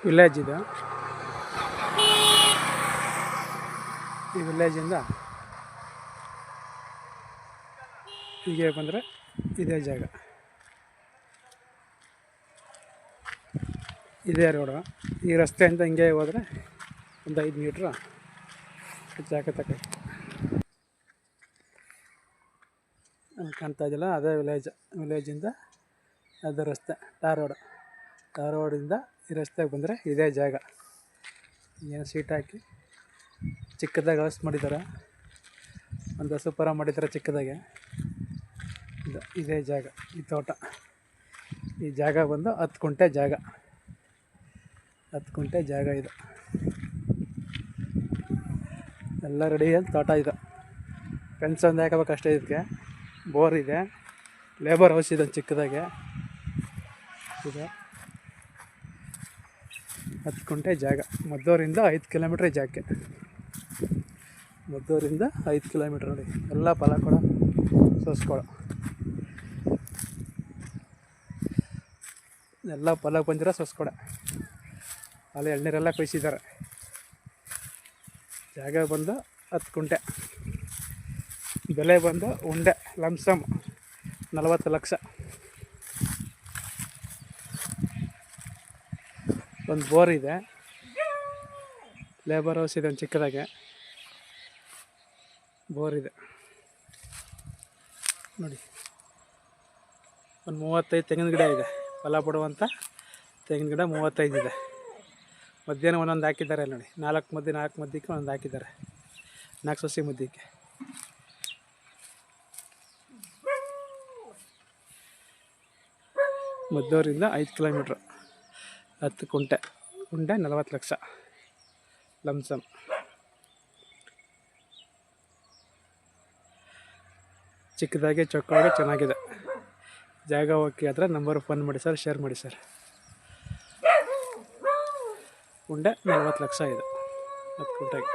Village ಇದು. ಈ ವಿಲೇಜಿಂದ ಹೀಗೆ ಬಂದರೆ ಇದೇ ಜಾಗ, ಇದೇ ರೋಡು. ಈ ರಸ್ತೆಯಿಂದ ಹಿಂಗೆ ಹೋದರೆ ಒಂದು 5 ಮೀಟ್ರ್ ಜಾಗ ಕಾಣ್ತಾ ಇದೆಯಲ್ಲ, ಅದೇ ವಿಲೇಜಿಂದ ಅದು ರಸ್ತೆ ಟಾರ್ ರೋಡಿಂದ ಈ ರಸ್ತೆಗೆ ಬಂದರೆ ಇದೇ ಜಾಗ. ಏನು ಸೀಟ್ ಹಾಕಿ ಚಿಕ್ಕದಾಗಿ ಹೌಸ್ ಮಾಡಿದ್ದಾರೆ, ಒಂದು ಸೂಪರ ಮಾಡಿದ್ದಾರೆ ಚಿಕ್ಕದಾಗೆ. ಇದೇ ಜಾಗ, ಈ ತೋಟ. ಈ ಜಾಗ ಬಂದು 10 ಗುಂಟೆ ಜಾಗ, 10 ಗುಂಟೆ ಜಾಗ ಇದು. ಎಲ್ಲ ರೆಡಿ ತೋಟ ಇದು. ಫೆನ್ಸ್ ಒಂದು ಹಾಕಬೇಕಷ್ಟೇ. ಇದಕ್ಕೆ ಬೋರ್ ಇದೆ, ಲೇಬರ್ ಹೌಸ್ ಇದೆ ಚಿಕ್ಕದಾಗೆ ಇದೆ. 10 ಗುಂಟೆ ಜಾಗ. ಮದ್ದೂರಿಂದ 5 ಕಿಲೋಮೀಟ್ರ್ ಜಾಗಕ್ಕೆ, ಮದ್ದೂರಿಂದ 5 ಕಿಲೋಮೀಟ್ರ್. ನೋಡಿ, ಎಲ್ಲ ಫಲ ಕೊಡ ಸೋಸ್ಕೊಳ, ಎಲ್ಲ ಫಲ ಬಂದಿರೋ ಸೋಸ್ಕೊಡ. ಅಲ್ಲಿ ಎಳ್ನೀರೆಲ್ಲ ಕೊಯ್ಸಿದ್ದಾರೆ. ಜಾಗ ಬಂದು 10 ಗುಂಟೆ, ಬೆಲೆ ಬಂದು ಉಂಡೆ ಲಂಸಮ್ 40 ಲಕ್ಷ. ಒಂದು ಬೋರ್ ಇದೆ, ಲೇಬರ್ ಹೌಸ್ ಇದೆ ಒಂದು ಚಿಕ್ಕದಾಗೆ, ಬೋರ್ ಇದೆ. ನೋಡಿ, ಒಂದು 35 ತೆಂಗಿನ ಗಿಡ ಇದೆ. ಫಲ ಬಿಡುವಂಥ ತೆಂಗಿನ ಗಿಡ 35 ಇದೆ. ಮಧ್ಯಾಹ್ನ ಒಂದೊಂದು ಹಾಕಿದ್ದಾರೆ ನೋಡಿ, 4 ಮಧ್ಯಕ್ಕೆ ಒಂದೊಂದು ಹಾಕಿದ್ದಾರೆ, 4 ಸಸಿ ಮಧ್ಯಕ್ಕೆ. ಮದ್ದೂರಿಂದ 5 ಕಿಲೋಮೀಟ್ರ್, 10 ಗುಂಟೆ, ಉಂಡೆ 40 ಲಕ್ಷ ಲಂಸಮ್. ಚಿಕ್ಕದಾಗಿ ಚೊಕ್ಕವಾಗಿ ಚೆನ್ನಾಗಿದೆ ಜಾಗ. ಓಕೆ ಆದರೆ ನಂಬರ್ ಫೋನ್ ಮಾಡಿ ಸರ್, ಶೇರ್ ಮಾಡಿ ಸರ್. ಉಂಡೆ 40 ಲಕ್ಷ ಇದೆ 10 ಗುಂಟೆಗೆ.